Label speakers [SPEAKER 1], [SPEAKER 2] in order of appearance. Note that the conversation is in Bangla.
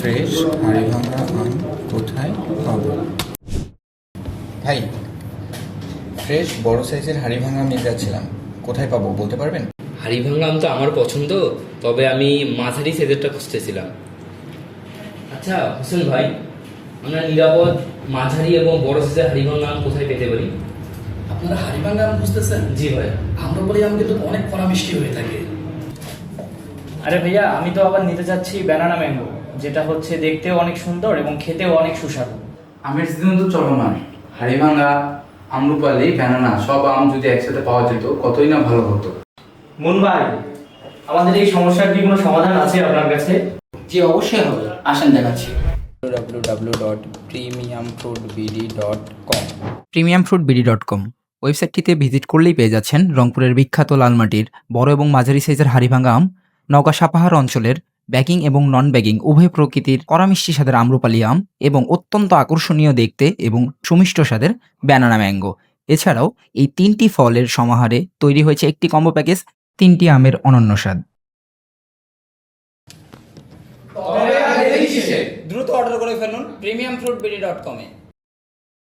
[SPEAKER 1] ফ্রেশ হাড়িভাঙা আম কোথায় পাবো? ভাই, ফ্রেশ বড় সাইজের হাড়িভাঙা আম নিতে যাচ্ছিলাম, কোথায় পাবো বলতে পারবেন?
[SPEAKER 2] হাড়িভাঙা আম তো আমার পছন্দ, তবে আমি মাঝারি সাইজেরটা খুঁজতেছিলাম। আচ্ছা হোসেন ভাই, আমরা নিরাপদ মাঝারি এবং বড় সাইজের হাড়িভাঙা আম কোথায় পেতে পারি?
[SPEAKER 3] আপনারা হাড়িভাঙা আম খুঁজতেছেন?
[SPEAKER 2] জি ভাই।
[SPEAKER 3] আম্রপালি আম কিন্তু অনেক কড়া মিষ্টি হয়ে থাকে।
[SPEAKER 4] আরে ভাইয়া, আমি তো আবার নিতে যাচ্ছি ব্যানানা ম্যাঙ্গো, যেটা হচ্ছে দেখতেও অনেক সুন্দর এবং খেতেও অনেক সুস্বাদু।
[SPEAKER 5] আমের সিজন তো চলমান, হাড়িভাঙা, আম্রপালি, ব্যানানা সব আম যদি একসাথে পাওয়া যেত কতই না ভালো হতো।
[SPEAKER 4] মুন ভাই, আমাদের এই সমস্যার কি কোনো সমাধান আছে আপনার কাছে?
[SPEAKER 3] জি অবশ্যই হবে, আসেন দেখাচ্ছি।
[SPEAKER 1] www.premiumfruitbd.com
[SPEAKER 6] premiumfruitbd.com ওয়েবসাইটটিতে ভিজিট করলেই পেয়ে যাচ্ছেন রংপুরের বিখ্যাত লালমাটির বড় এবং মাঝারি সাইজের হাড়িভাঙা আম, নওগাঁ সাপাহার অঞ্চলের ব্যাগিং এবং নন ব্যাগিং উভয় প্রকৃতির কড়া মিষ্টি স্বাদের আম্রপালি আম এবং অত্যন্ত আকর্ষণীয় দেখতে এবং সুমিষ্ট স্বাদের ব্যানানা ম্যাঙ্গো। এছাড়াও এই 3টি ফলের সমাহারে তৈরি হয়েছে একটি কম্বো প্যাকেজ, 3টি আমের অনন্য স্বাদ।
[SPEAKER 7] দ্রুত অর্ডার করে ফেলুন premiumfruitbd.com-এ।